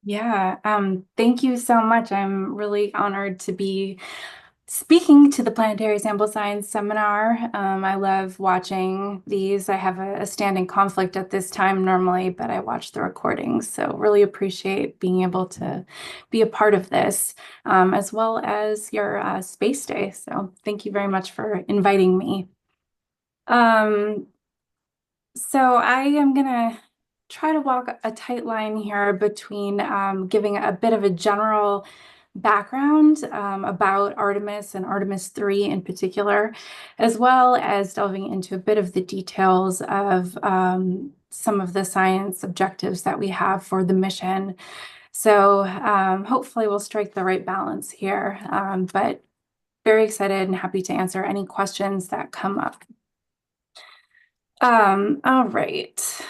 Yeah, thank you so much. I'm really honored to be speaking to the Planetary Sample Science Seminar. I love watching these. I have a standing conflict at this time normally, but I watch the recordings. So really appreciate being able to be a part of this, as well as your space day. So thank you very much for inviting me. Um, so I am gonna try to walk a tight line here between giving a bit of a general background about Artemis and Artemis 3 in particular, as well as delving into a bit of the details of some of the science objectives that we have for the mission. So hopefully we'll strike the right balance here, but very excited and happy to answer any questions that come up. All right.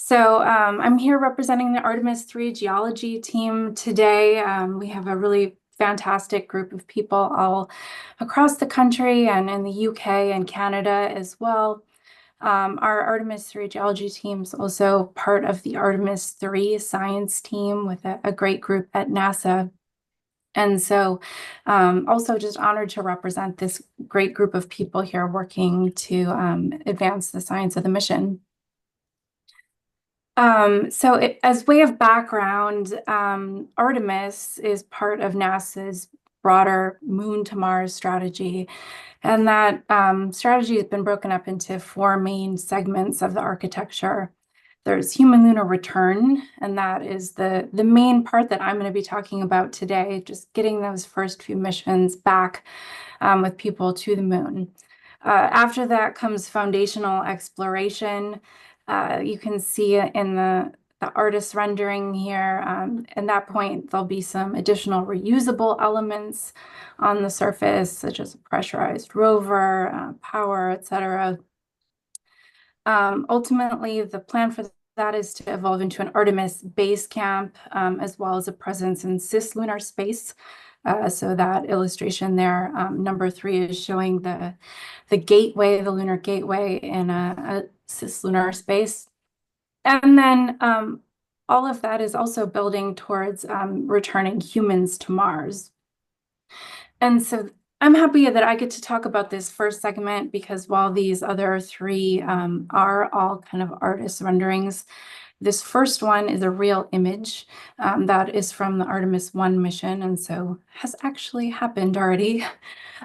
So I'm here representing the Artemis 3 Geology team today. We have a really fantastic group of people all across the country and in the UK and Canada as well. Our Artemis 3 Geology team is also part of the Artemis 3 science team with a great group at NASA. And so also just honored to represent this great group of people here working to advance the science of the mission. As way of background, Artemis is part of NASA's broader Moon to Mars strategy. And that strategy has been broken up into four main segments of the architecture. There's human lunar return, and that is the main part that I'm going to be talking about today, just getting those first few missions back with people to the moon. After that comes foundational exploration. You can see in the artist rendering here, at that point, there'll be some additional reusable elements on the surface, such as a pressurized rover, power, etc. Ultimately, the plan for that is to evolve into an Artemis base camp, as well as a presence in cislunar space. So that illustration there, number 3, is showing the gateway, the lunar gateway in a cislunar space. And then all of that is also building towards returning humans to Mars. And so I'm happy that I get to talk about this first segment because while these other 3 are all kind of artist renderings, this first one is a real image that is from the Artemis 1 mission, and so has actually happened already.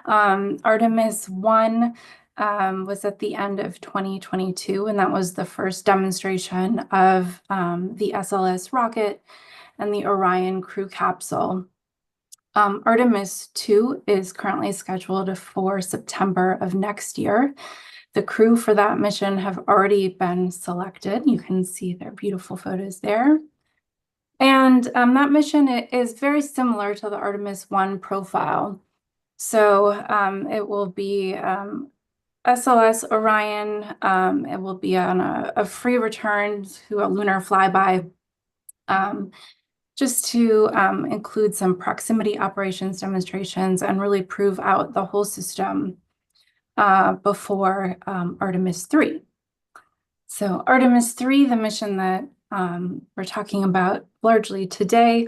Artemis 1 was at the end of 2022, and that was the first demonstration of the SLS rocket and the Orion crew capsule. Artemis 2 is currently scheduled for September of next year. The crew for that mission have already been selected. You can see their beautiful photos there. And that mission is very similar to the Artemis 1 profile. So it will be SLS Orion. It will be on a free return to a lunar flyby, just to include some proximity operations demonstrations and really prove out the whole system before Artemis 3. So Artemis 3, the mission that we're talking about largely today,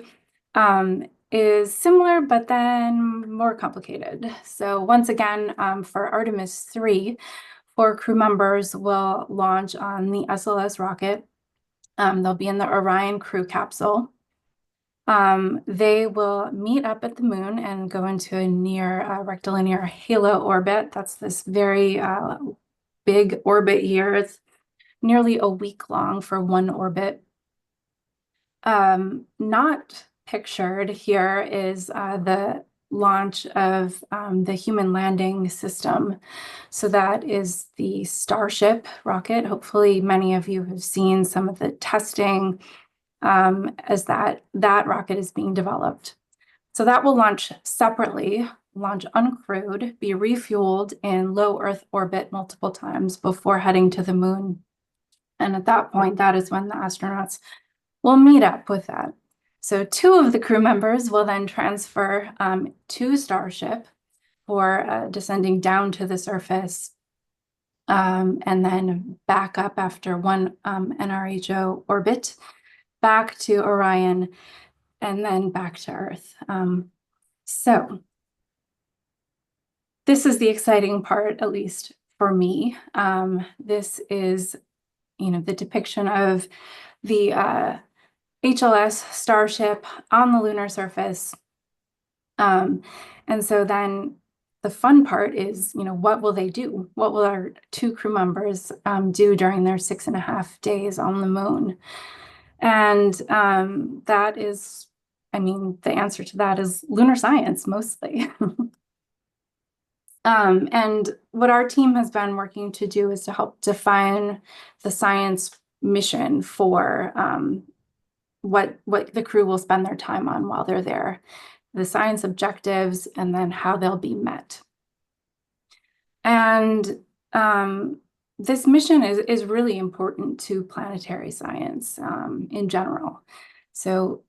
is similar, but then more complicated. So once again, for Artemis 3, 4 crew members will launch on the SLS rocket. They'll be in the Orion crew capsule. They will meet up at the moon and go into a near rectilinear halo orbit. That's this very big orbit here. It's nearly a week long for one orbit. Not pictured here is the launch of the human landing system. So that is the Starship rocket. Hopefully many of you have seen some of the testing as that rocket is being developed. So that will launch separately, launch uncrewed, be refueled in low Earth orbit multiple times before heading to the moon. And at that point, that is when the astronauts will meet up with that. So 2 of the crew members will then transfer to Starship for descending down to the surface and then back up after one NRHO orbit. back to Orion, and then back to Earth. So this is the exciting part, at least for me. This is, the depiction of the HLS Starship on the lunar surface. And so then the fun part is, what will they do? What will our two crew members do during their 6.5 days on the moon? And that is, the answer to that is lunar science mostly. And what our team has been working to do is to help define the science mission for what the crew will spend their time on while they're there, the science objectives, and then how they'll be met. And this mission is really important to planetary science in general. So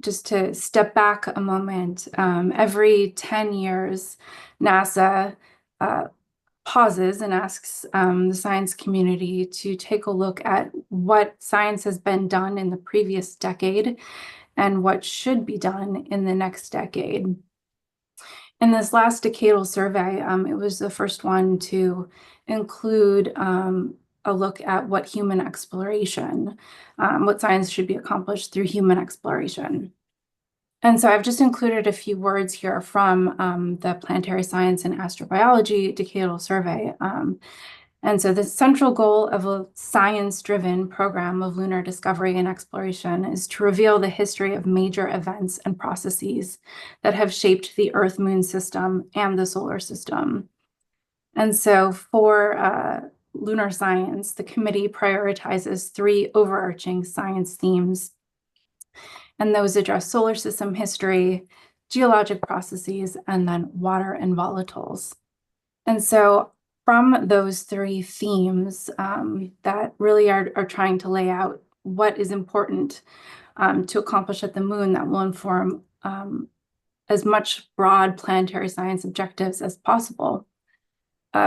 just to step back a moment, every 10 years, NASA pauses and asks the science community to take a look at what science has been done in the previous decade and what should be done in the next decade. In this last decadal survey, it was the first one to include a look at what human exploration, what science should be accomplished through human exploration. And so I've just included a few words here from the Planetary Science and Astrobiology Decadal Survey. And so the central goal of a science-driven program of lunar discovery and exploration is to reveal the history of major events and processes that have shaped the Earth-Moon system and the solar system. And so for lunar science, the committee prioritizes 3 overarching science themes, and those address solar system history, geologic processes, and then water and volatiles. And so from those 3 themes that really are trying to lay out what is important to accomplish at the moon that will inform as much broad planetary science objectives as possible,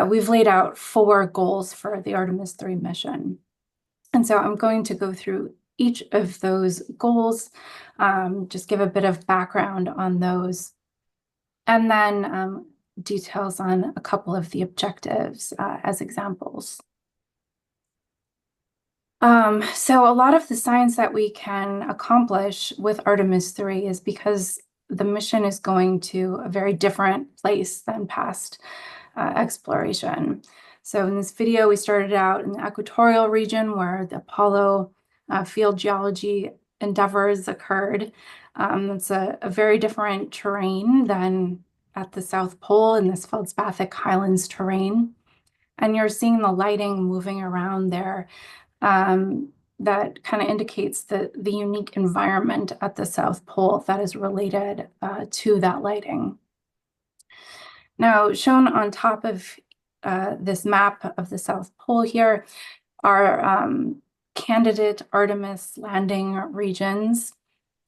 we've laid out 4 goals for the Artemis 3 mission. And so I'm going to go through each of those goals, just give a bit of background on those, and then details on a couple of the objectives as examples. So a lot of the science that we can accomplish with Artemis 3 is because the mission is going to a very different place than past exploration. So in this video, we started out in the equatorial region where the Apollo field geology endeavors occurred. It's a very different terrain than at the South Pole in this feldspathic highlands terrain. And you're seeing the lighting moving around there. That kind of indicates the unique environment at the South Pole that is related to that lighting. Now, shown on top of this map of the South Pole here are candidate Artemis landing regions.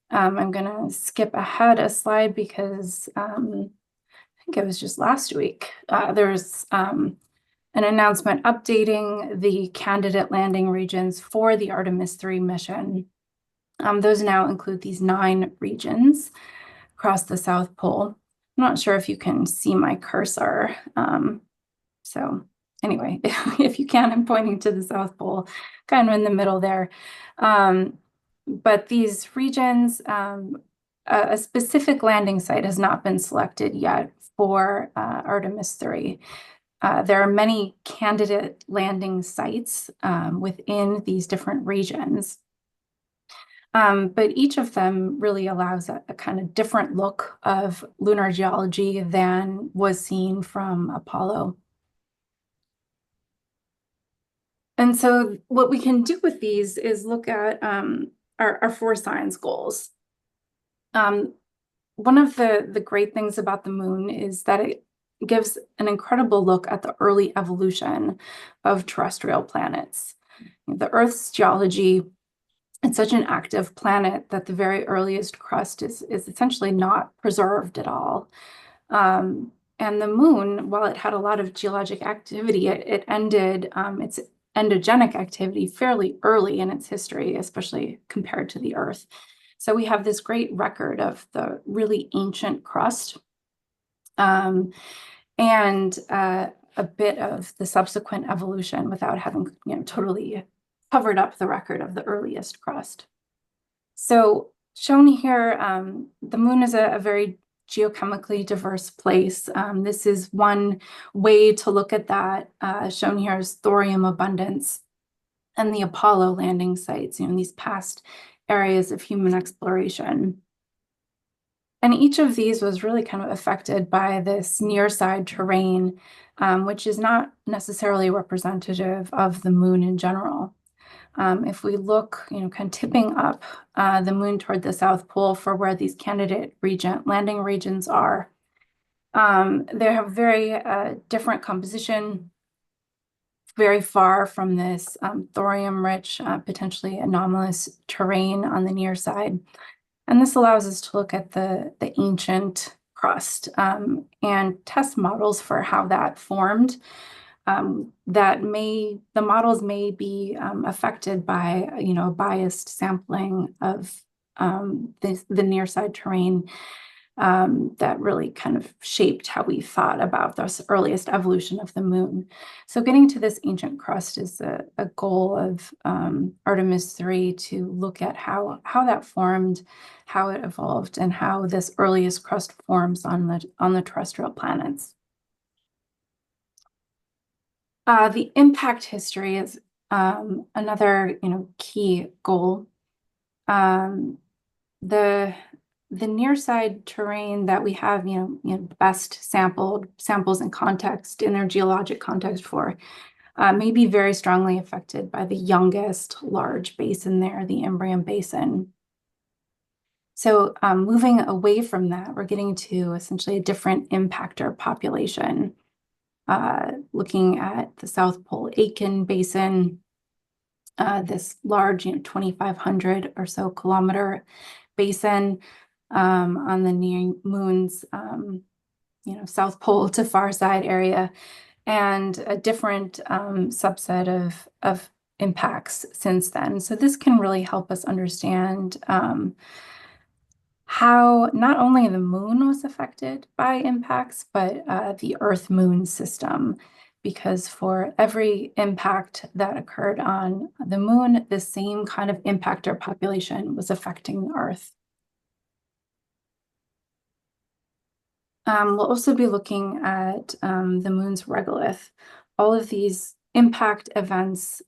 I'm going to skip ahead a slide because I think it was just last week. There's an announcement updating the candidate landing regions for the Artemis 3 mission. Those now include these 9 regions across the South Pole. I'm not sure if you can see my cursor. So anyway, if you can, I'm pointing to the South Pole, kind of in the middle there. But these regions, a specific landing site has not been selected yet for Artemis 3. There are many candidate landing sites within these different regions. But each of them really allows a kind of different look of lunar geology than was seen from Apollo. And so what we can do with these is look at our 4 science goals. One of the great things about the moon is that it gives an incredible look at the early evolution of terrestrial planets. The Earth's geology, it's such an active planet that the very earliest crust is essentially not preserved at all. And the moon, while it had a lot of geologic activity, it ended its endogenic activity fairly early in its history, especially compared to the Earth. So we have this great record of the really ancient crust, and a bit of the subsequent evolution without having, totally covered up the record of the earliest crust. So shown here, the moon is a very geochemically diverse place. This is one way to look at that. Shown here is thorium abundance and the Apollo landing sites, in these past areas of human exploration. And each of these was really kind of affected by this near side terrain, which is not necessarily representative of the moon in general. If we look, kind of tipping up the moon toward the South Pole for where these candidate landing regions are, they have very different composition, very far from this thorium-rich, potentially anomalous terrain on the near side. And this allows us to look at the ancient crust and test models for how that formed. The models may be affected by, a biased sampling of the near side terrain that really kind of shaped how we thought about this earliest evolution of the moon. So getting to this ancient crust is a goal of Artemis 3 to look at how that formed, how it evolved, and how this earliest crust forms on the terrestrial planets. The impact history is another, key goal. The near side terrain that we have, best samples in context, in their geologic context for, may be very strongly affected by the youngest large basin there, the Imbrium Basin. So moving away from that, we're getting to essentially a different impactor population. Looking at the South Pole Aitken Basin, this large, 2,500 or so kilometer basin on the near moon's, South Pole to far side area, and a different subset of impacts since then. So this can really help us understand how not only the moon was affected by impacts, but the Earth-Moon system. Because for every impact that occurred on the moon, the same kind of impactor population was affecting the Earth. We'll also be looking at the moon's regolith. All of these impact events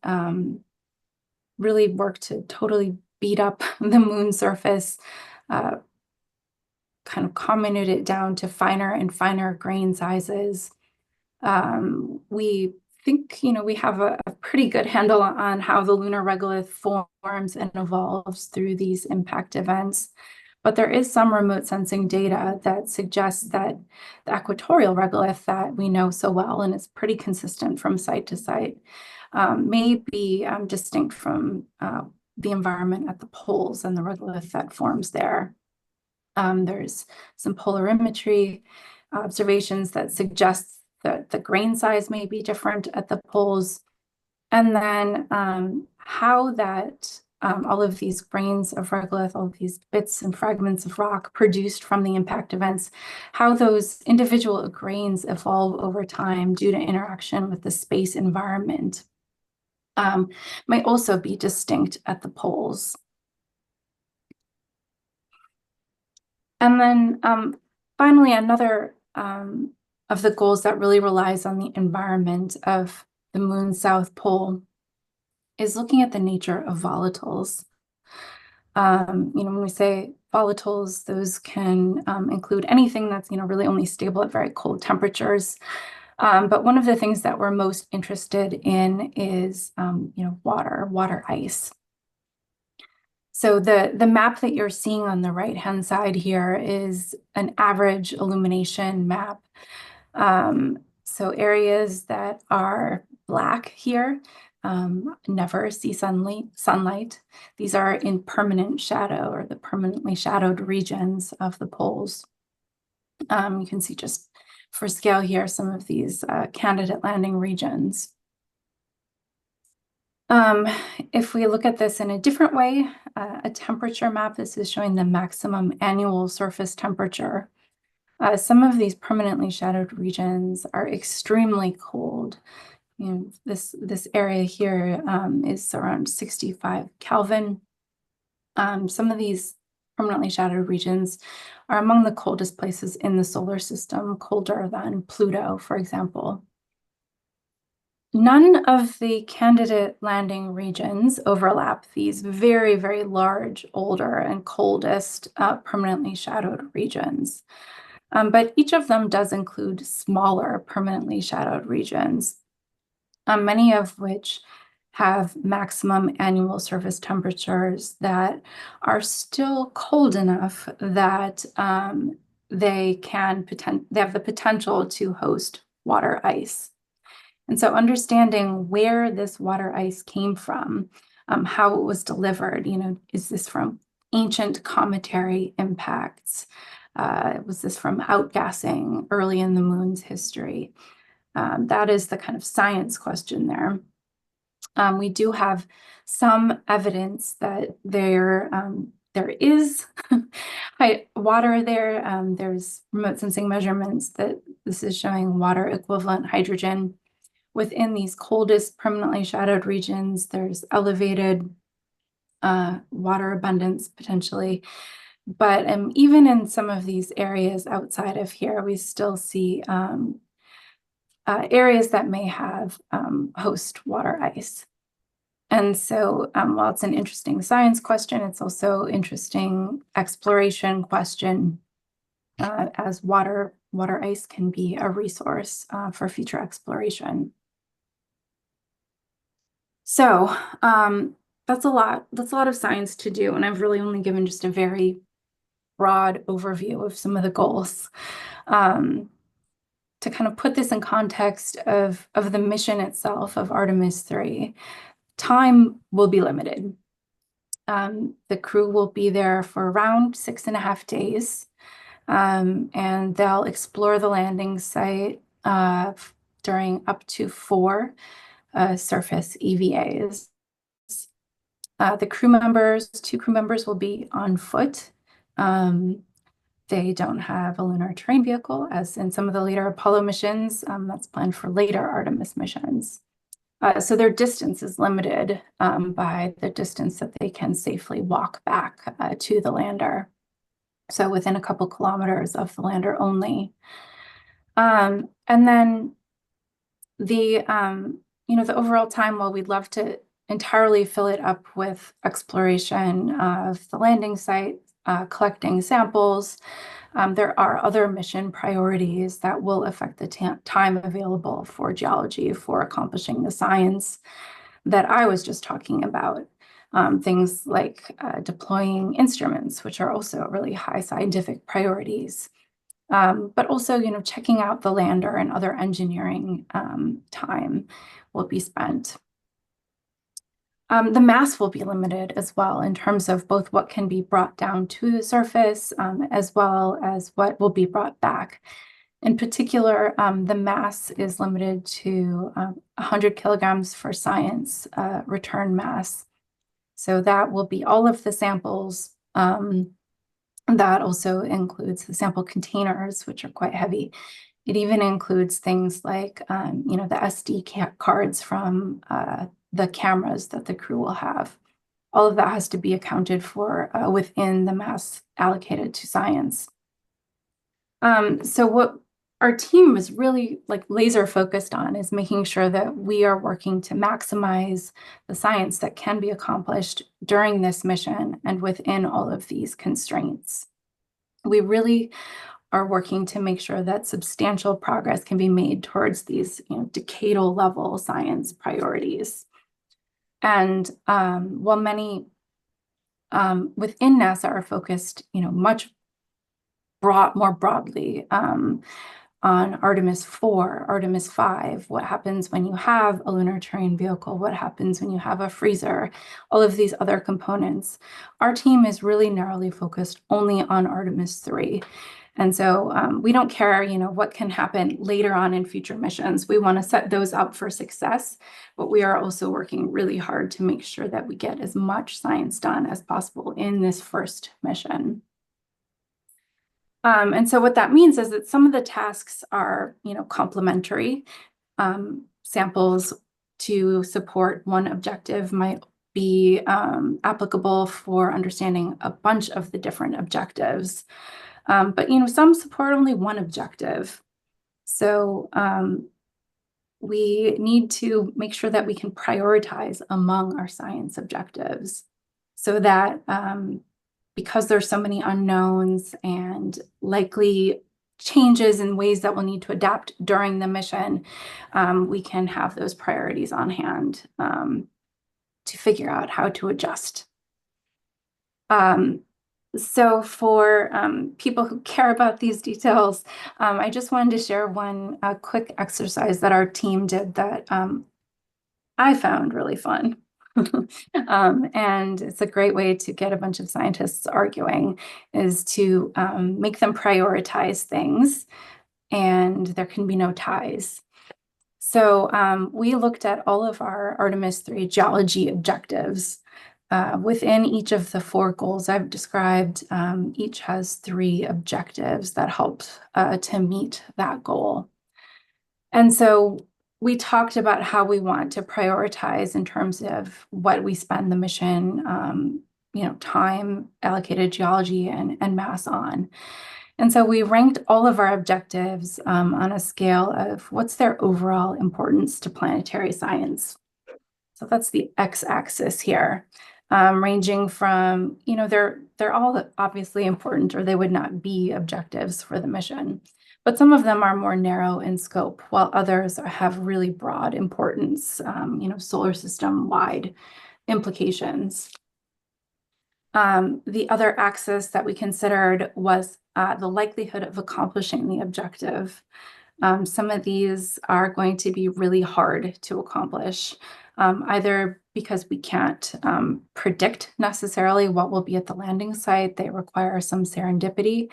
really work to totally beat up the moon surface, kind of comminuted it down to finer and finer grain sizes. We think, we have a pretty good handle on how the lunar regolith forms and evolves through these impact events. But there is some remote sensing data that suggests that the equatorial regolith that we know so well and is pretty consistent from site to site may be distinct from the environment at the poles and the regolith that forms there. There's some polarimetry observations that suggest that the grain size may be different at the poles. And then how that all of these grains of regolith, all of these bits and fragments of rock produced from the impact events, how those individual grains evolve over time due to interaction with the space environment might also be distinct at the poles. And then finally, another of the goals that really relies on the environment of the moon's south pole is looking at the nature of volatiles. When we say volatiles, those can include anything that's, really only stable at very cold temperatures. But one of the things that we're most interested in is, water ice. So the map that you're seeing on the right-hand side here is an average illumination map. So areas that are black here never see sunlight. These are in permanent shadow, or the permanently shadowed regions of the poles. You can see just for scale here some of these candidate landing regions. Um, if we look at this in a different way, a temperature map, this is showing the maximum annual surface temperature. Some of these permanently shadowed regions are extremely cold. You know, this area here is around 65 Kelvin. Some of these permanently shadowed regions are among the coldest places in the solar system, colder than Pluto, for example. None of the candidate landing regions overlap these very, very large, older, and coldest permanently shadowed regions. But each of them does include smaller permanently shadowed regions, many of which have maximum annual surface temperatures that are still cold enough that they have the potential to host water ice. And so understanding where this water ice came from, how it was delivered, is this from ancient cometary impacts? Was this from outgassing early in the moon's history? That is the kind of science question there. We do have some evidence that there is water there. There's remote sensing measurements that this is showing water equivalent hydrogen. Within these coldest permanently shadowed regions, there's elevated water abundance potentially. But even in some of these areas outside of here, we still see areas that may have host water ice. And so while it's an interesting science question, it's also interesting exploration question as water ice can be a resource for future exploration. So that's a lot of science to do, and I've really only given just a very broad overview of some of the goals. To kind of put this in context of the mission itself of Artemis 3, time will be limited. The crew will be there for around 6.5 days, and they'll explore the landing site during up to 4 surface EVAs. The crew members, 2 crew members will be on foot. They don't have a lunar terrain vehicle, as in some of the later Apollo missions. That's planned for later Artemis missions. So their distance is limited by the distance that they can safely walk back to the lander. So within a couple kilometers of the lander only. And then the overall time, while we'd love to entirely fill it up with exploration of the landing site, collecting samples, there are other mission priorities that will affect the time available for geology for accomplishing the science that I was just talking about. Things like deploying instruments, which are also really high scientific priorities. But also, checking out the lander and other engineering time will be spent. The mass will be limited as well in terms of both what can be brought down to the surface as well as what will be brought back. In particular, the mass is limited to 100 kilograms for science return mass. So that will be all of the samples. That also includes the sample containers, which are quite heavy. It even includes things like, the SD cards from the cameras that the crew will have. All of that has to be accounted for within the mass allocated to science. So what our team is really laser focused on is making sure that we are working to maximize the science that can be accomplished during this mission and within all of these constraints. We really are working to make sure that substantial progress can be made towards these decadal level science priorities. And while many within NASA are focused much more broadly on Artemis 4, Artemis 5, what happens when you have a lunar terrain vehicle, what happens when you have a freezer, all of these other components. Our team is really narrowly focused only on Artemis 3. And so we don't care, what can happen later on in future missions. We want to set those up for success, but we are also working really hard to make sure that we get as much science done as possible in this first mission. And so what that means is that some of the tasks are, complementary. Samples to support one objective might be applicable for understanding a bunch of the different objectives. But some support only one objective. So we need to make sure that we can prioritize among our science objectives so that because there's so many unknowns and likely changes in ways that we'll need to adapt during the mission, we can have those priorities on hand to figure out how to adjust. So for people who care about these details, I just wanted to share one quick exercise that our team did that I found really fun. And it's a great way to get a bunch of scientists arguing, is to make them prioritize things, and there can be no ties. So we looked at all of our Artemis 3 geology objectives. Within each of the 4 goals I've described, each has 3 objectives that help to meet that goal. And so we talked about how we want to prioritize in terms of what we spend the mission, time, allocated geology, and mass on. And so we ranked all of our objectives on a scale of what's their overall importance to planetary science. So that's the x-axis here, ranging from, they're all obviously important, or they would not be objectives for the mission. But some of them are more narrow in scope, while others have really broad importance, solar system-wide implications. The other axis that we considered was the likelihood of accomplishing the objective. Some of these are going to be really hard to accomplish, either because we can't predict necessarily what will be at the landing site, they require some serendipity,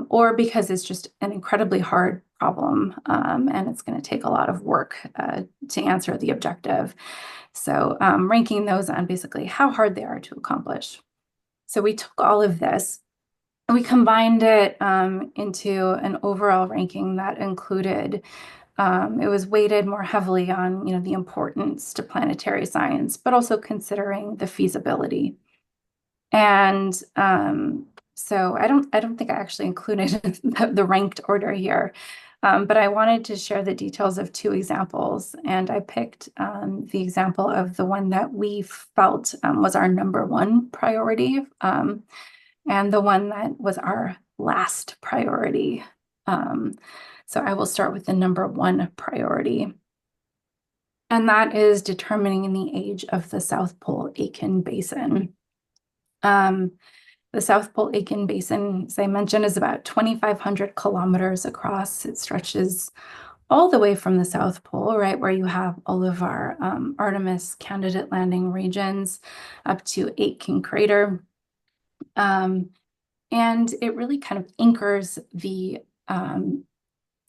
or because it's just an incredibly hard problem, and it's going to take a lot of work to answer the objective. So ranking those on basically how hard they are to accomplish. So we took all of this and we combined it into an overall ranking that included, it was weighted more heavily on, the importance to planetary science, but also considering the feasibility. And so I don't think I actually included the ranked order here, but I wanted to share the details of 2 examples, and I picked the example of the one that we felt was our number 1 priority, and the one that was our last priority. So I will start with the number 1 priority, and that is determining the age of the South Pole Aitken Basin. The South Pole Aitken Basin, as I mentioned, is about 2,500 kilometers across. It stretches all the way from the South Pole, right, where you have all of our Artemis candidate landing regions, up to Aitken Crater. And it really kind of anchors the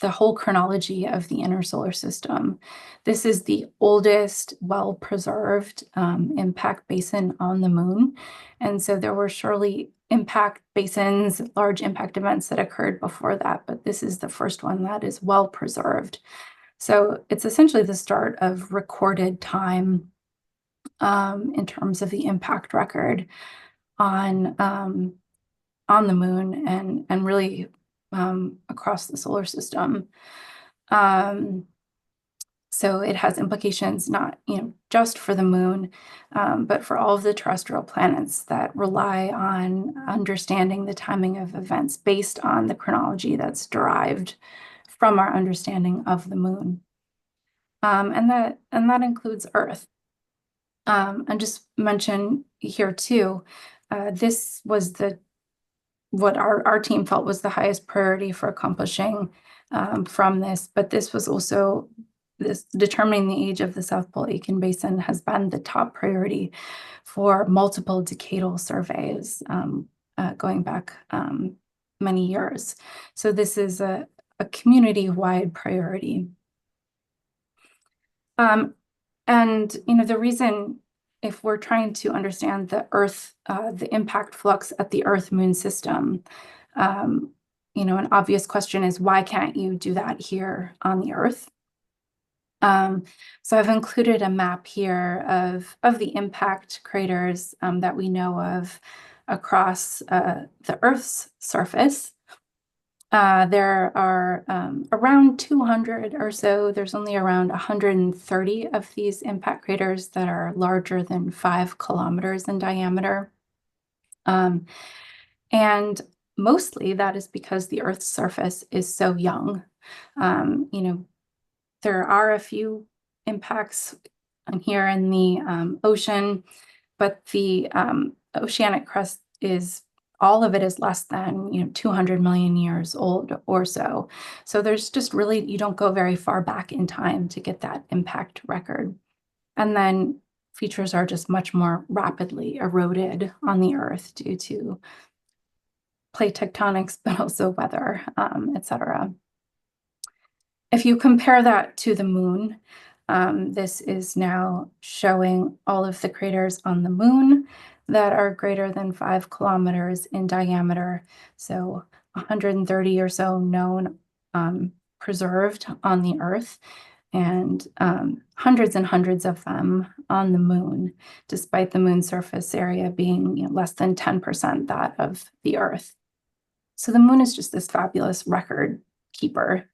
whole chronology of the inner solar system. This is the oldest well-preserved impact basin on the moon. And so there were surely impact basins, large impact events that occurred before that, but this is the first one that is well-preserved. So it's essentially the start of recorded time in terms of the impact record on the moon and really across the solar system. So it has implications not, just for the moon, but for all of the terrestrial planets that rely on understanding the timing of events based on the chronology that's derived from our understanding of the moon. And that includes Earth. And just mention here too, this was what our team felt was the highest priority for accomplishing from this, but this was also determining the age of the South Pole Aitken Basin has been the top priority for multiple decadal surveys going back many years. So this is a community-wide priority. And the reason, if we're trying to understand the Earth, the impact flux at the Earth-Moon system, an obvious question is, why can't you do that here on the Earth? So I've included a map here of the impact craters that we know of across the Earth's surface. There are around 200 or so. There's only around 130 of these impact craters that are larger than 5 kilometers in diameter. And mostly that is because the Earth's surface is so young. There are a few impacts here in the ocean, but the oceanic crust all of it is less than 200 million years old or so. So there's just really, you don't go very far back in time to get that impact record. And then features are just much more rapidly eroded on the Earth due to plate tectonics, but also weather, et cetera. If you compare that to the moon, this is now showing all of the craters on the moon that are greater than 5 kilometers in diameter. So 130 or so known preserved on the Earth, and hundreds and hundreds of them on the moon, despite the moon surface area being less than 10% that of the Earth. So the moon is just this fabulous record keeper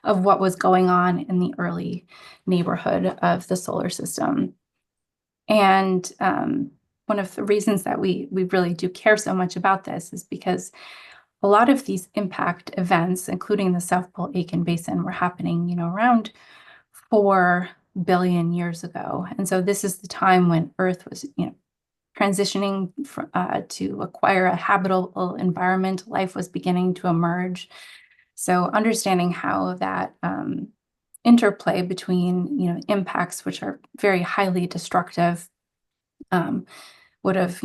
of what was going on in the early neighborhood of the solar system. And one of the reasons that we really do care so much about this is because a lot of these impact events, including the South Pole Aitken Basin, were happening, around 4 billion years ago. And so this is the time when Earth was, transitioning to acquire a habitable environment. Life was beginning to emerge. So understanding how that interplay between impacts, which are very highly destructive, would have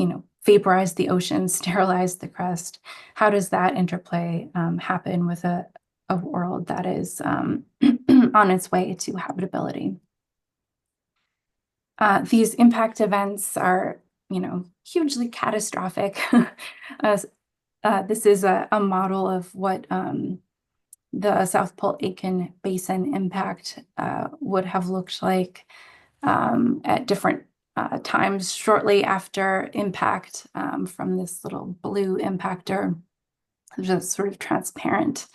vaporized the ocean, sterilized the crust. How does that interplay happen with a world that is on its way to habitability? These impact events are hugely catastrophic. This is a model of what the South Pole Aitken Basin impact would have looked like at different times shortly after impact from this little blue impactor. There's a sort of transparent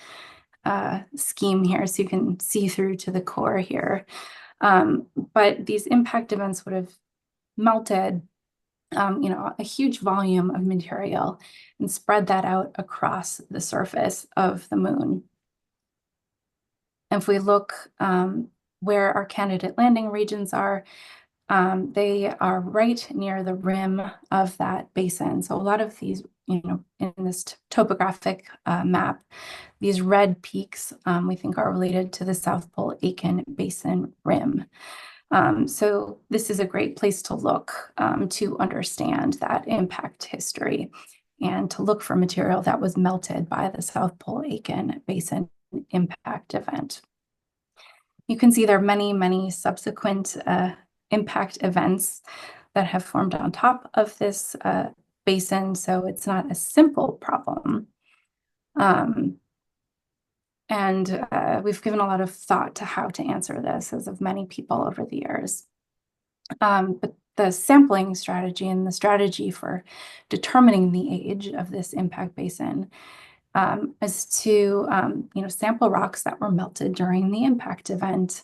scheme here, so you can see through to the core here. But these impact events would have melted a huge volume of material and spread that out across the surface of the moon. If we look where our candidate landing regions are, they are right near the rim of that basin. So a lot of these, in this topographic map, these red peaks we think are related to the South Pole Aitken Basin rim. So this is a great place to look to understand that impact history and to look for material that was melted by the South Pole Aitken Basin impact event. You can see there are many, many subsequent impact events that have formed on top of this basin, so it's not a simple problem. And we've given a lot of thought to how to answer this, as of many people over the years. But the sampling strategy and the strategy for determining the age of this impact basin is to sample rocks that were melted during the impact event.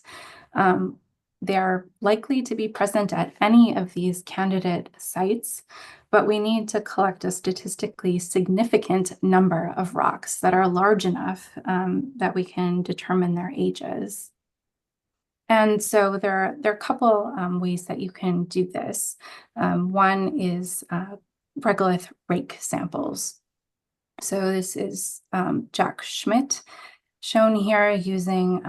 They are likely to be present at any of these candidate sites, but we need to collect a statistically significant number of rocks that are large enough that we can determine their ages. And so there are a couple ways that you can do this. One is regolith rake samples. So this is Jack Schmidt, shown here using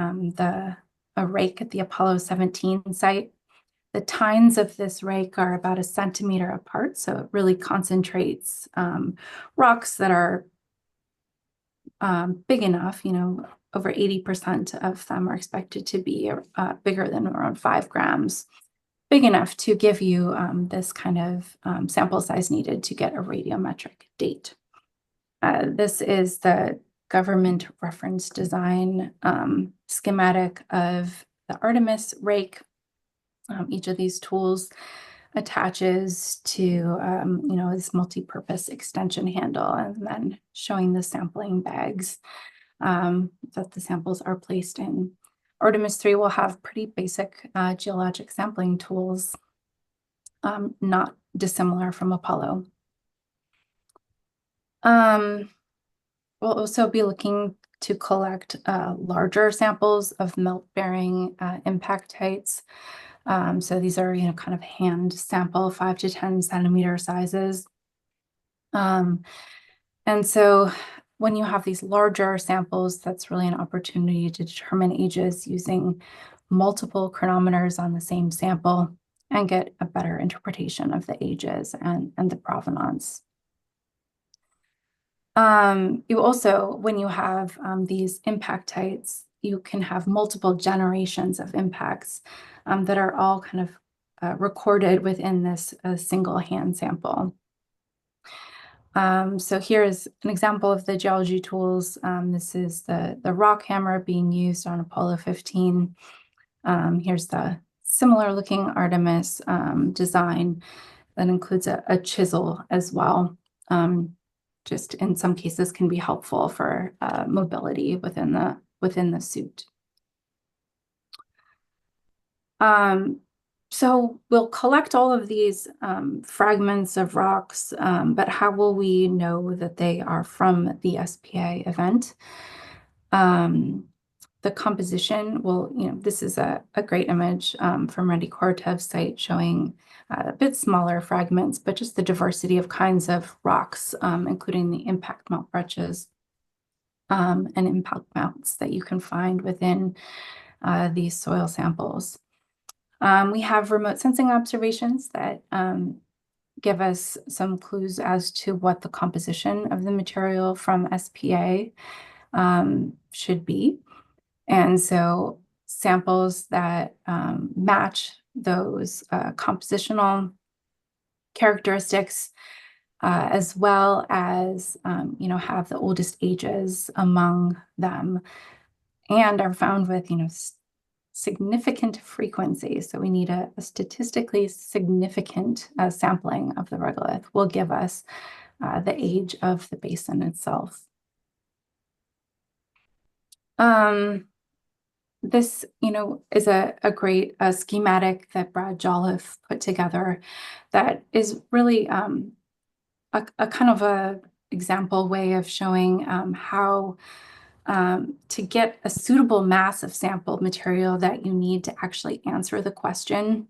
a rake at the Apollo 17 site. The tines of this rake are about 1 centimeter apart, so it really concentrates rocks that are big enough, over 80% of them are expected to be bigger than around 5 grams, big enough to give you this kind of sample size needed to get a radiometric date. This is the government reference design schematic of the Artemis rake. Each of these tools attaches to this multi-purpose extension handle, and then showing the sampling bags that the samples are placed in. Artemis 3 will have pretty basic geologic sampling tools, not dissimilar from Apollo. We'll also be looking to collect larger samples of melt-bearing impactites. So these are, kind of hand sample 5 to 10 centimeter sizes. And so when you have these larger samples, that's really an opportunity to determine ages using multiple chronometers on the same sample and get a better interpretation of the ages and the provenance. You also, when you have these impactites, you can have multiple generations of impacts that are all kind of recorded within this single hand sample. So here is an example of the geology tools. This is the rock hammer being used on Apollo 15. Here's the similar looking Artemis design that includes a chisel as well. Just in some cases can be helpful for mobility within the suit. So we'll collect all of these fragments of rocks, but how will we know that they are from the SPA event? The composition will, this is a great image from Randy Korotev's site showing a bit smaller fragments, but just the diversity of kinds of rocks, including the impact mount breccias and impact mounts that you can find within these soil samples. We have remote sensing observations that give us some clues as to what the composition of the material from SPA should be. And so samples that match those compositional characteristics, as well as, have the oldest ages among them and are found with, significant frequency. So we need a statistically significant sampling of the regolith will give us the age of the basin itself. This, is a great schematic that Brad Jolliffe put together that is really a kind of a example way of showing how to get a suitable mass of sampled material that you need to actually answer the question.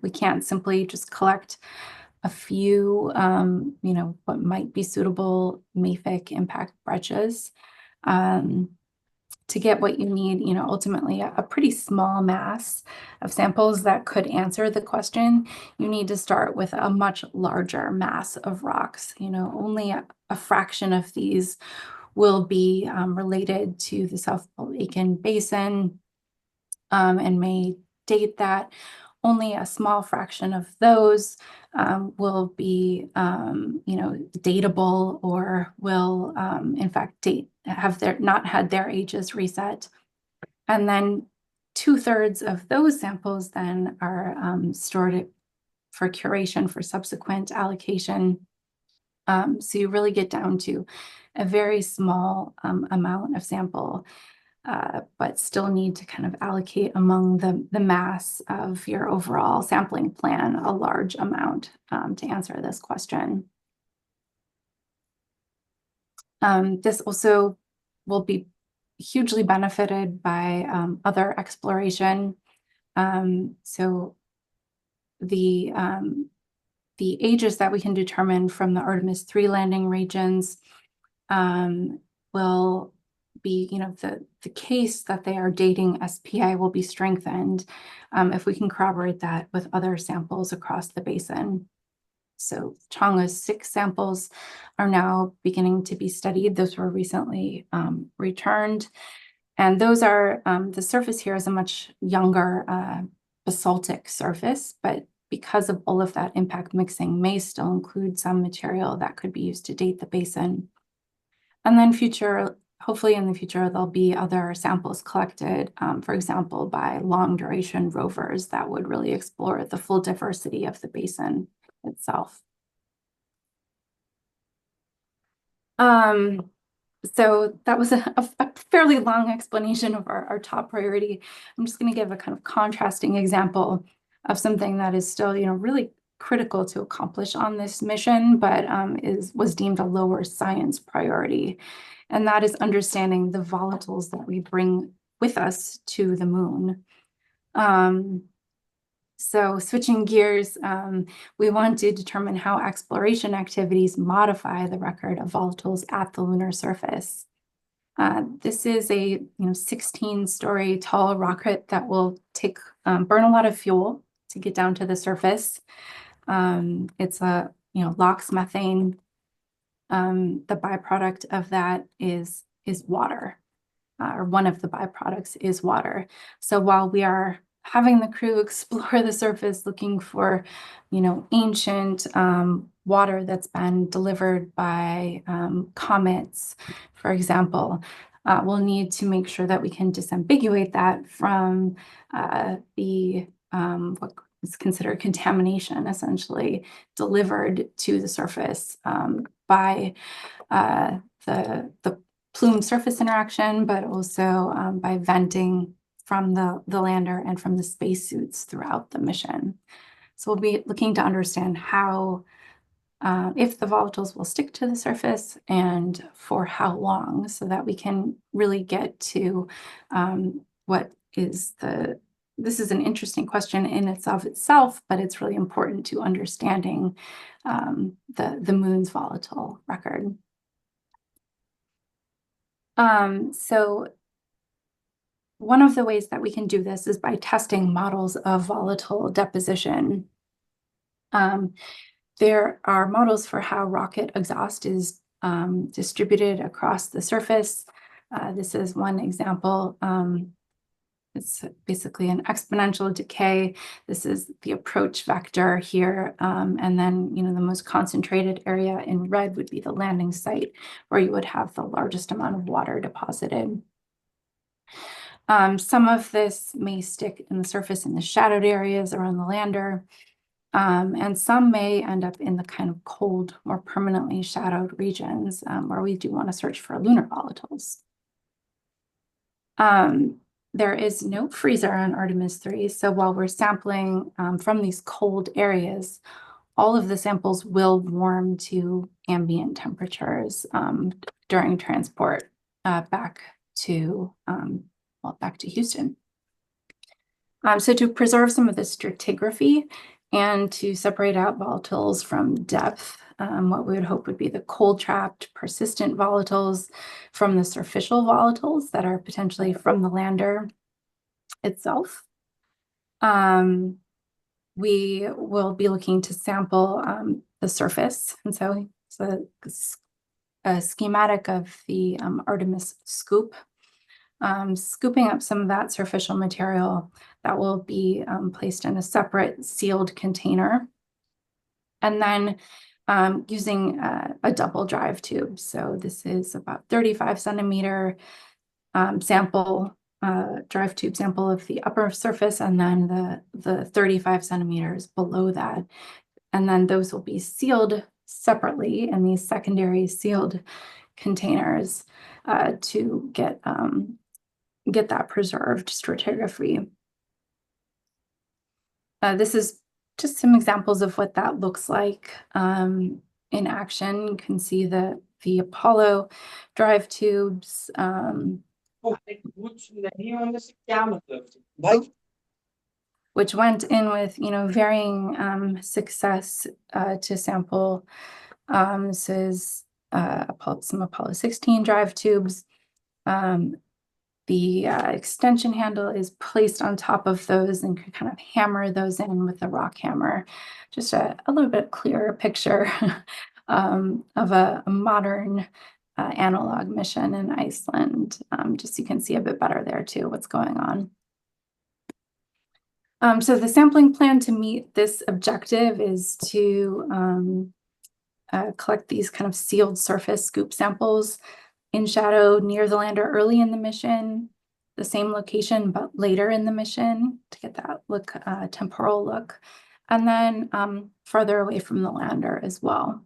We can't simply just collect a few, what might be suitable mafic impact breccias. To get what you need, ultimately a pretty small mass of samples that could answer the question, you need to start with a much larger mass of rocks. Only a fraction of these will be related to the South Aitken Basin and may date that. Only a small fraction of those will be, datable or will, in fact, not had their ages reset. And then 2/3 of those samples then are stored for curation for subsequent allocation. So you really get down to a very small amount of sample, but still need to kind of allocate among the mass of your overall sampling plan a large amount to answer this question. This also will be hugely benefited by other exploration. So the ages that we can determine from the Artemis 3 landing regions will be, the case that they are dating SPA will be strengthened if we can corroborate that with other samples across the basin. So Chang'e's 6 samples are now beginning to be studied. Those were recently returned. And those are, the surface here is a much younger basaltic surface, but because of all of that impact mixing may still include some material that could be used to date the basin. And then hopefully in the future, there'll be other samples collected, for example, by long duration rovers that would really explore the full diversity of the basin itself. So that was a fairly long explanation of our top priority. I'm just going to give a kind of contrasting example of something that is still, really critical to accomplish on this mission, but was deemed a lower science priority. And that is understanding the volatiles that we bring with us to the moon. So switching gears, we want to determine how exploration activities modify the record of volatiles at the lunar surface. This is a 16-story tall rocket that will burn a lot of fuel to get down to the surface. It's a LOX methane. The byproduct of that is water, or one of the byproducts is water. So while we are having the crew explore the surface looking for, ancient water that's been delivered by comets, for example, we'll need to make sure that we can disambiguate that from what is considered contamination, essentially delivered to the surface by the plume surface interaction, but also by venting from the lander and from the spacesuits throughout the mission. So we'll be looking to understand how, if the volatiles will stick to the surface and for how long, so that we can really get to this is an interesting question in itself, but it's really important to understanding the moon's volatile record. So one of the ways that we can do this is by testing models of volatile deposition. There are models for how rocket exhaust is distributed across the surface. This is one example. It's basically an exponential decay. This is the approach vector here. And then, the most concentrated area in red would be the landing site, where you would have the largest amount of water deposited. Some of this may stick in the surface in the shadowed areas around the lander, and some may end up in the kind of cold, more permanently shadowed regions where we do want to search for lunar volatiles. There is no freezer on Artemis 3, so while we're sampling from these cold areas, all of the samples will warm to ambient temperatures during transport back to Houston. So to preserve some of the stratigraphy and to separate out volatiles from depth, what we would hope would be the cold-trapped, persistent volatiles from the surficial volatiles that are potentially from the lander itself. We will be looking to sample the surface. And so it's a schematic of the Artemis scoop. Scooping up some of that superficial material that will be placed in a separate sealed container. And then using a double drive tube. So this is about 35 centimeter sample, drive tube sample of the upper surface, and then the 35 centimeters below that. And then those will be sealed separately in these secondary sealed containers to get that preserved stratigraphy. This is just some examples of what that looks like in action. You can see the Apollo drive tubes. Which went in with varying success to sample. This is some Apollo 16 drive tubes. The extension handle is placed on top of those and can kind of hammer those in with the rock hammer. Just a little bit clearer picture of a modern analog mission in Iceland. Just so you can see a bit better there too, what's going on. So the sampling plan to meet this objective is to collect these kind of sealed surface scoop samples in shadow near the lander early in the mission, the same location, but later in the mission to get that look, temporal look, and then farther away from the lander as well.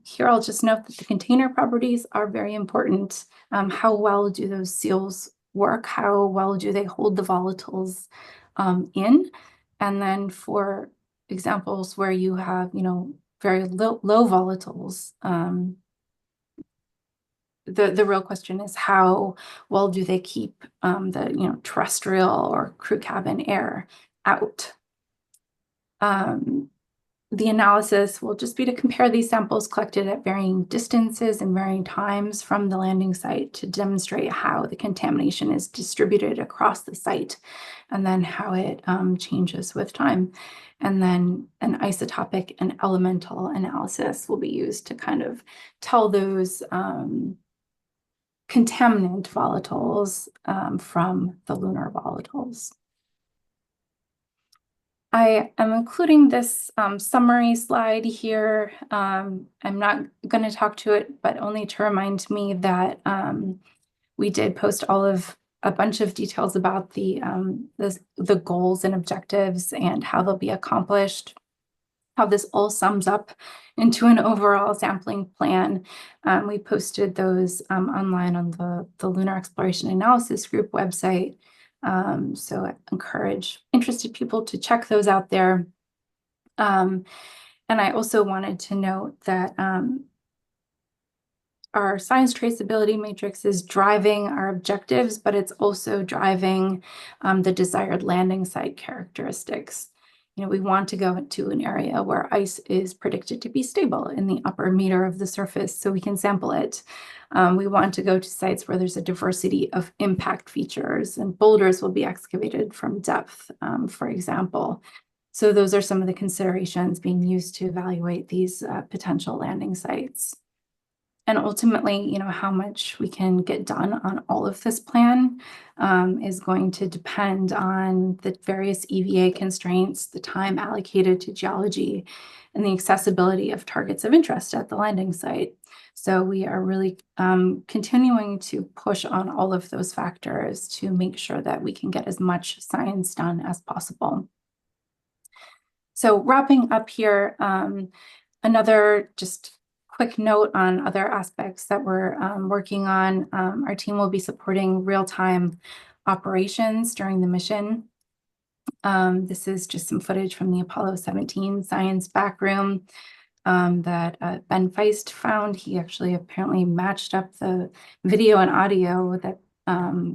Here I'll just note that the container properties are very important. How well do those seals work? How well do they hold the volatiles in? And then for examples where you have, very low volatiles, the real question is how well do they keep the terrestrial or crew cabin air out? The analysis will just be to compare these samples collected at varying distances and varying times from the landing site to demonstrate how the contamination is distributed across the site and then how it changes with time. And then an isotopic and elemental analysis will be used to kind of tell those contaminant volatiles from the lunar volatiles. I am including this summary slide here. I'm not going to talk to it, but only to remind me that we did post a bunch of details about the goals and objectives and how they'll be accomplished, how this all sums up into an overall sampling plan. We posted those online on the Lunar Exploration Analysis Group website. So I encourage interested people to check those out there. And I also wanted to note that our science traceability matrix is driving our objectives, but it's also driving the desired landing site characteristics. We want to go to an area where ice is predicted to be stable in the upper meter of the surface so we can sample it. We want to go to sites where there's a diversity of impact features, and boulders will be excavated from depth, for example. So those are some of the considerations being used to evaluate these potential landing sites. And ultimately, how much we can get done on all of this plan is going to depend on the various EVA constraints, the time allocated to geology, and the accessibility of targets of interest at the landing site. So we are really continuing to push on all of those factors to make sure that we can get as much science done as possible. So wrapping up here, another just quick note on other aspects that we're working on. Our team will be supporting real-time operations during the mission. This is just some footage from the Apollo 17 science backroom that Ben Feist found. He actually apparently matched up the video and audio that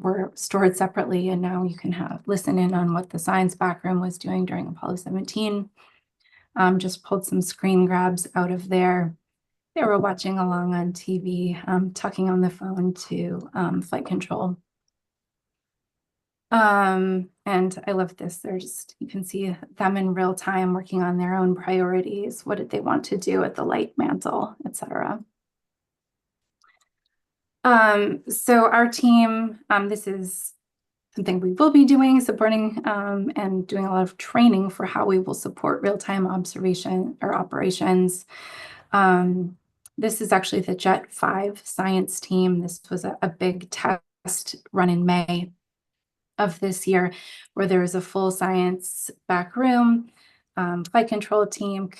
were stored separately, and now you can listen in on what the science backroom was doing during Apollo 17. Just pulled some screen grabs out of there. They were watching along on TV, talking on the phone to flight control. And I love this. You can see them in real time working on their own priorities. What did they want to do at the light mantle, etc. So our team, this is something we will be doing, supporting and doing a lot of training for how we will support real-time observation or operations. This is actually the Jet 5 science team. This was a big test run in May of this year, where there was a full science back room, flight control team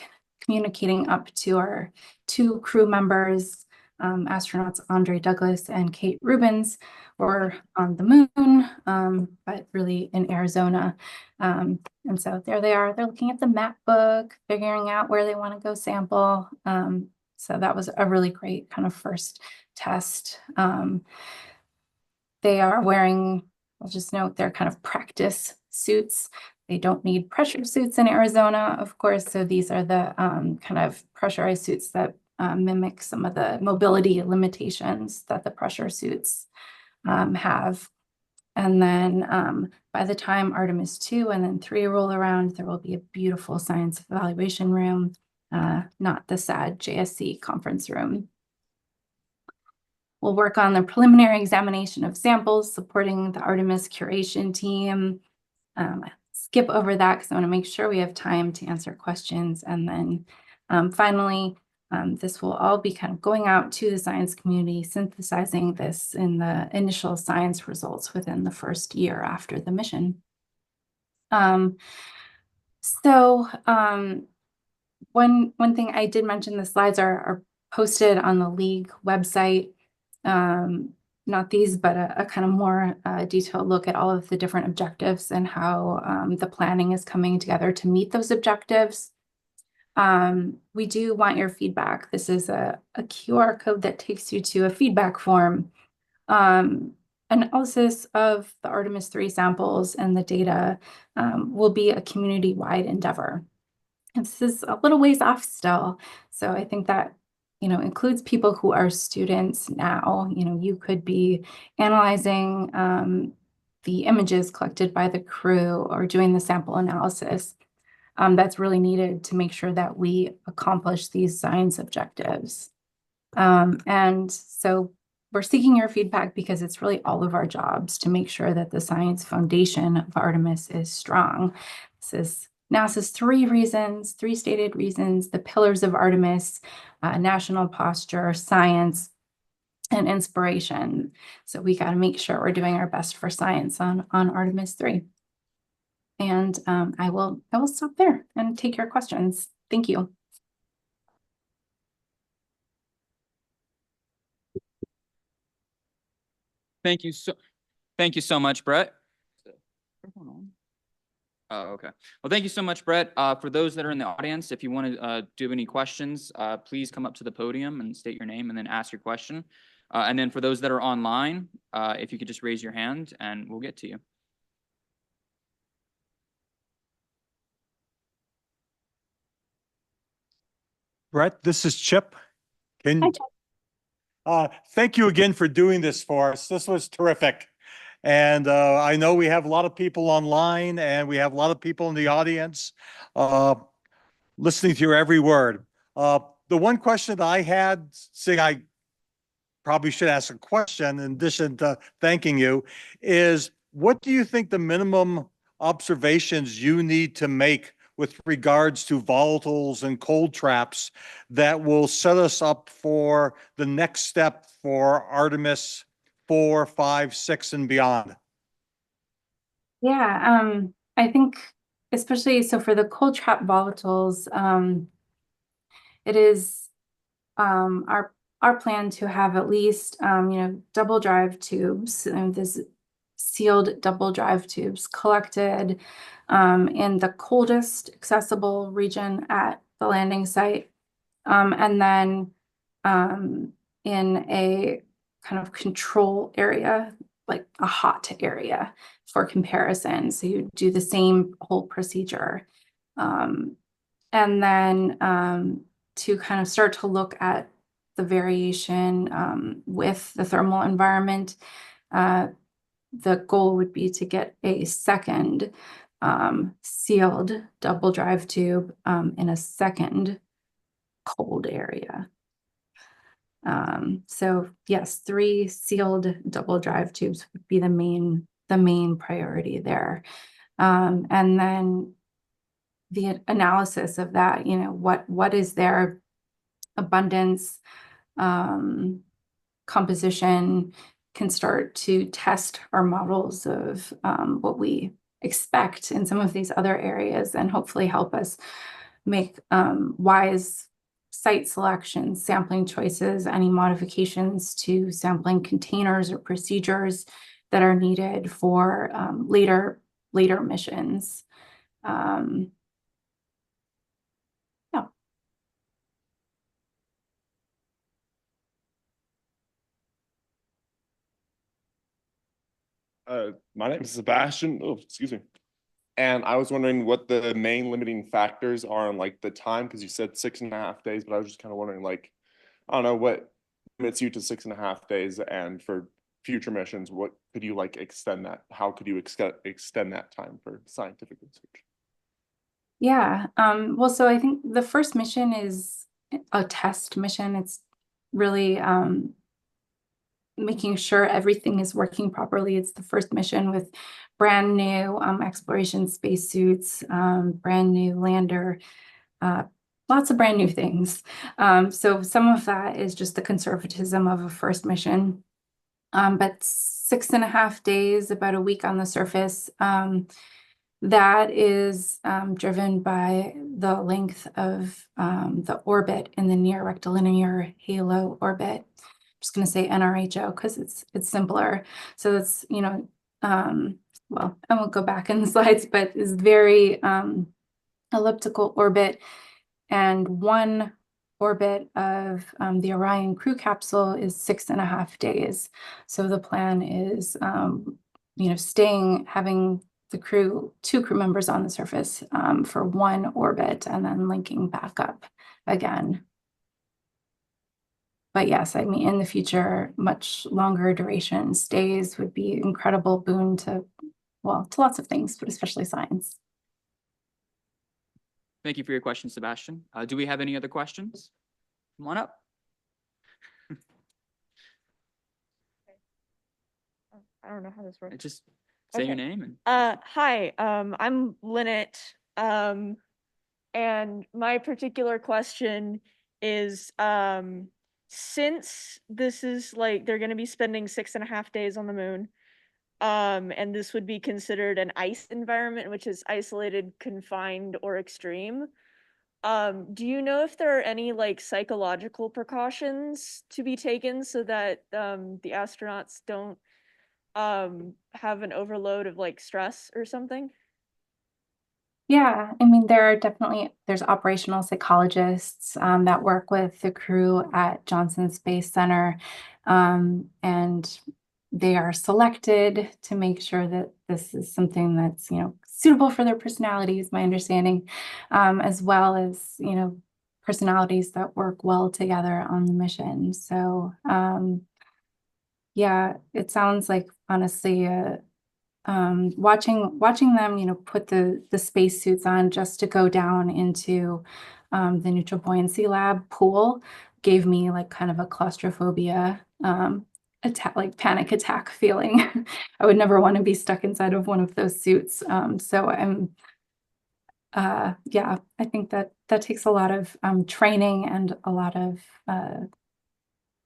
communicating up to our 2 crew members, astronauts Andre Douglas and Kate Rubins, were on the moon, but really in Arizona. And so there they are. They're looking at the map book, figuring out where they want to go sample. So that was a really great kind of first test. They are wearing, I'll just note, they're kind of practice suits. They don't need pressure suits in Arizona, of course. So these are the kind of pressurized suits that mimic some of the mobility limitations that the pressure suits have. And then by the time Artemis 2 and then 3 roll around, there will be a beautiful science evaluation room, not the sad JSC conference room. We'll work on the preliminary examination of samples, supporting the Artemis curation team. Skip over that because I want to make sure we have time to answer questions. And then finally, this will all be kind of going out to the science community, synthesizing this in the initial science results within the first year after the mission. One thing I did mention, the slides are posted on the league website. Not these, but a kind of more detailed look at all of the different objectives and how the planning is coming together to meet those objectives. We do want your feedback. This is a QR code that takes you to a feedback form. Analysis of the Artemis 3 samples and the data will be a community-wide endeavor. And this is a little ways off still. So I think that includes people who are students now. You could be analyzing the images collected by the crew or doing the sample analysis. That's really needed to make sure that we accomplish these science objectives. And so we're seeking your feedback because it's really all of our jobs to make sure that the science foundation of Artemis is strong. This is NASA's three stated reasons, the pillars of Artemis, national posture, science, and inspiration. So we got to make sure we're doing our best for science on Artemis 3. And I will stop there and take your questions. Thank you. Thank you so much, Brett. Oh, okay. Well, thank you so much, Brett. For those that are in the audience, if you want to do any questions, please come up to the podium and state your name and then ask your question. And then for those that are online, if you could just raise your hand and we'll get to you. Brett, this is Chip. Hi, Chip. Thank you again for doing this for us. This was terrific. And I know we have a lot of people online and we have a lot of people in the audience listening to your every word. The one question that I had, saying I probably should ask a question in addition to thanking you, is what do you think the minimum observations you need to make with regards to volatiles and cold traps that will set us up for the next step for Artemis 4, 5, 6, and beyond? Yeah, I think especially so for the cold trap volatiles, it is our plan to have at least double drive tubes and this sealed double drive tubes collected in the coldest accessible region at the landing site, and then in a kind of control area, like a hot area for comparison. So you do the same whole procedure. And then to kind of start to look at the variation with the thermal environment, the goal would be to get a second sealed double drive tube in a second cold area. So yes, 3 sealed double drive tubes would be the main priority there. And then the analysis of that, what is their abundance, composition, can start to test our models of what we expect in some of these other areas and hopefully help us make wise site selections, sampling choices, any modifications to sampling containers or procedures that are needed for later missions. Yeah. My name is Sebastian. Oh, excuse me. And I was wondering what the main limiting factors are on like the time, because you said 6.5 days, but I was just kind of wondering, like, I don't know what limits you to 6.5 days and for future missions, what could you like extend that? How could you extend that time for scientific research? Yeah, well, so I think the first mission is a test mission. It's really making sure everything is working properly. It's the first mission with brand new exploration spacesuits, brand new lander, lots of brand new things. So some of that is just the conservatism of a first mission. But 6.5 days, about a week on the surface, that is driven by the length of the orbit in the near rectilinear halo orbit. I'm just going to say NRHO because it's simpler. So that's, well, I won't go back in the slides, but it's very elliptical orbit. And one orbit of the Orion crew capsule is 6.5 days. So the plan is, having the two crew members on the surface for one orbit and then linking back up again. But yes, I mean, in the future, much longer duration stays would be incredible boon to lots of things, but especially science. Thank you for your question, Sebastian. Do we have any other questions? Come on up. I don't know how this works. Just say your Okay. name and. Hi, I'm Lynette. And my particular question is, since this is like, they're gonna be spending 6.5 days on the moon, and this would be considered an ice environment, which is isolated, confined, or extreme. Do you know if there are any like psychological precautions to be taken so that the astronauts don't have an overload of like stress or something? Yeah, I mean, there's operational psychologists that work with the crew at Johnson Space Center, and they are selected to make sure that this is something that's, suitable for their personality, is my understanding, as well as, personalities that work well together on the mission. So, yeah, it sounds like honestly watching them, put the spacesuits on just to go down into the neutral buoyancy lab pool gave me like kind of a claustrophobia attack, like panic attack feeling. I would never want to be stuck inside of one of those suits. So yeah, I think that takes a lot of training and a lot of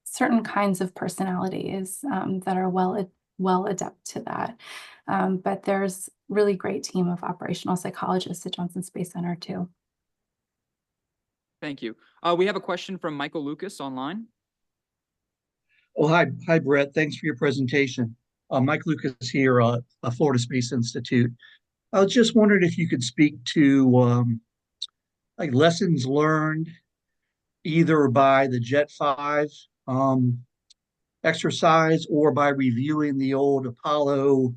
certain kinds of personalities that are well adept to that. But there's really great team of operational psychologists at Johnson Space Center too. Thank you. We have a question from Michael Lucas online. Oh, hi, Brett. Thanks for your presentation. Mike Lucas here, Florida Space Institute. I was just wondering if you could speak to like lessons learned either by the Jet 5 exercise or by reviewing the old Apollo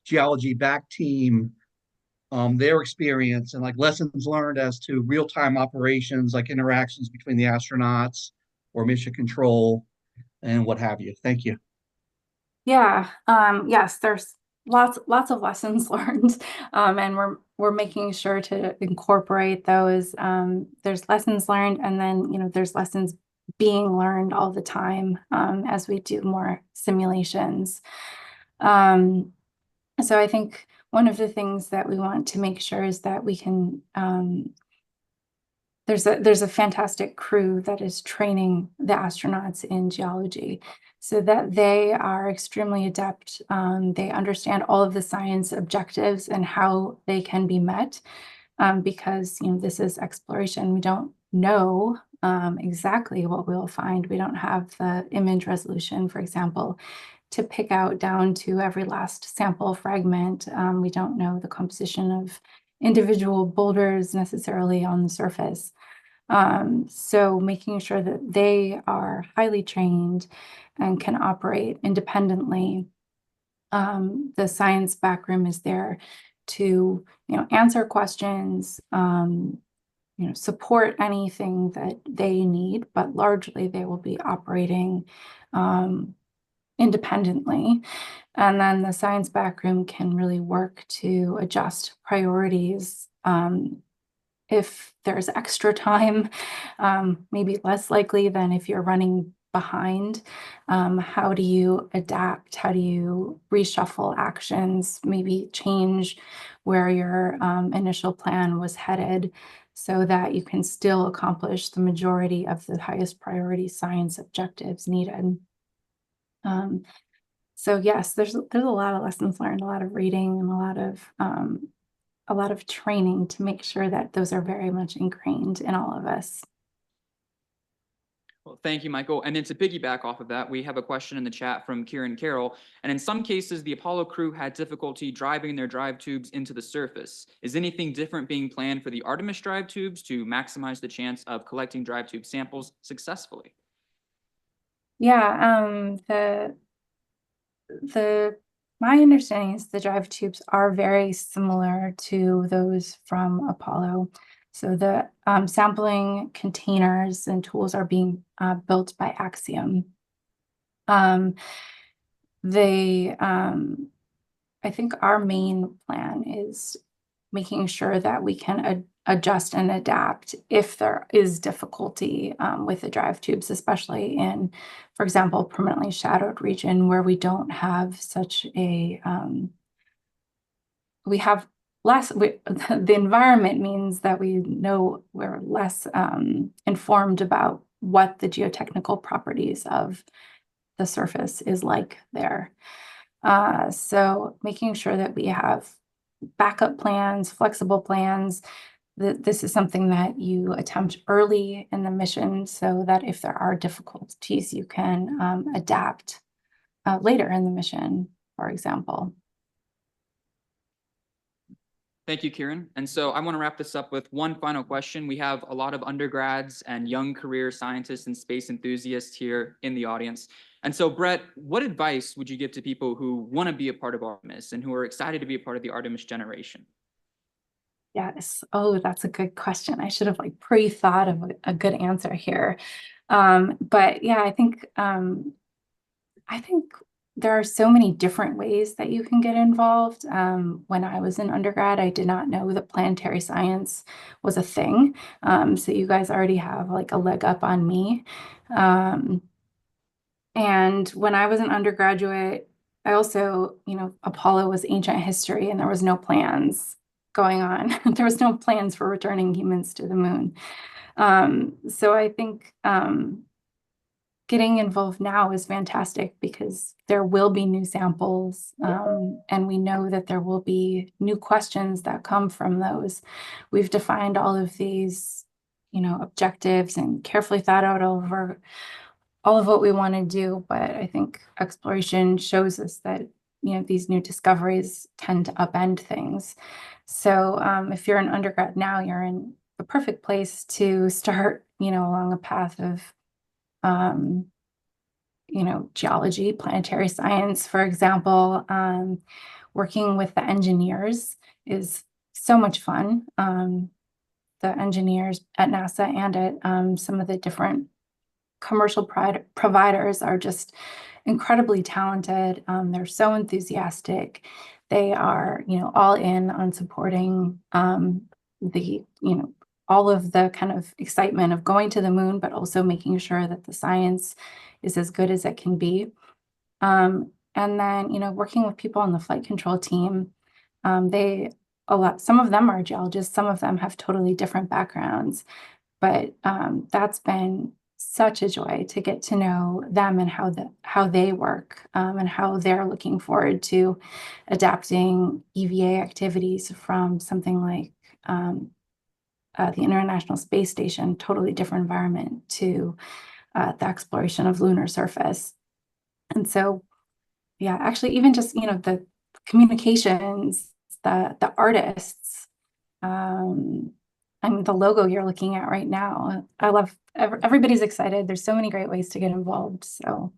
Geology back team, their experience and like lessons learned as to real-time operations, like interactions between the astronauts or mission control and what have you. Thank you. Yeah, yes, there's lots of lessons learned, and we're making sure to incorporate those. There's lessons learned, and then there's lessons being learned all the time as we do more simulations. So I think one of the things that we want to make sure is that we can there's a fantastic crew that is training the astronauts in geology so that they are extremely adept. They understand all of the science objectives and how they can be met because this is exploration. We don't know exactly what we'll find. We don't have the image resolution, for example, to pick out down to every last sample fragment. We don't know the composition of individual boulders necessarily on the surface. So making sure that they are highly trained and can operate independently. The science backroom is there to, answer questions, support anything that they need, but largely they will be operating independently. And then the science backroom can really work to adjust priorities. If there's extra time, maybe less likely than if you're running behind. How do you adapt? How do you reshuffle actions, maybe change where your initial plan was headed so that you can still accomplish the majority of the highest priority science objectives needed? So yes, there's a lot of lessons learned, a lot of reading, and a lot of training to make sure that those are very much ingrained in all of us. Well, thank you, Michael. And then to piggyback off of that, we have a question in the chat from Kieran Carroll. And in some cases, the Apollo crew had difficulty driving their drive tubes into the surface. Is anything different being planned for the Artemis drive tubes to maximize the chance of collecting drive tube samples successfully? Yeah, my understanding is the drive tubes are very similar to those from Apollo. So the sampling containers and tools are being built by Axiom. I think our main plan is making sure that we can adjust and adapt if there is difficulty with the drive tubes, especially in, for example, permanently shadowed region where we don't have such a, we have less, the environment means that we know we're less informed about what the geotechnical properties of the surface is like there. So making sure that we have backup plans, flexible plans. This is something that you attempt early in the mission so that if there are difficulties, you can adapt later in the mission, for example. Thank you, Kieran. And so I want to wrap this up with one final question. We have a lot of undergrads and young career scientists and space enthusiasts here in the audience. And so, Brett, what advice would you give to people who want to be a part of Artemis and who are excited to be a part of the Artemis generation? Yes. Oh, that's a good question. I should have pre-thought of a good answer here. But yeah, I think there are so many different ways that you can get involved. When I was in undergrad, I did not know that planetary science was a thing. So you guys already have a leg up on me. And when I was an undergraduate, I also, Apollo was ancient history and there was no plans going on. There was no plans for returning humans to the moon. So I think getting involved now is fantastic because there will be new samples, and we know that there will be new questions that come from those. We've defined all of these, objectives and carefully thought out over all of what we want to do, but I think exploration shows us that, these new discoveries tend to upend things. So if you're an undergrad now, you're in the perfect place to start, along a path of geology, planetary science, for example. Working with the engineers is so much fun. The engineers at NASA and at some of the different commercial providers are just incredibly talented. They're so enthusiastic. They are, all in on supporting all of the kind of excitement of going to the moon, but also making sure that the science is as good as it can be. And then, working with people on the flight control team, some of them are geologists, some of them have totally different backgrounds, but that's been such a joy to get to know them and how they work, and how they're looking forward to adapting EVA activities from something like the International Space Station, totally different environment, to the exploration of lunar surface. And so, yeah, actually, even just, the communications, the artists, the logo you're looking at right now, I love, everybody's excited. There's so many great ways to get involved. So,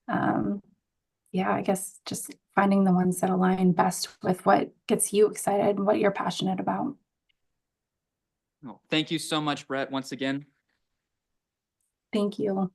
yeah, I guess just finding the ones that align best with what gets you excited and what you're passionate about. Well, thank you so much, Brett, once again. Thank you.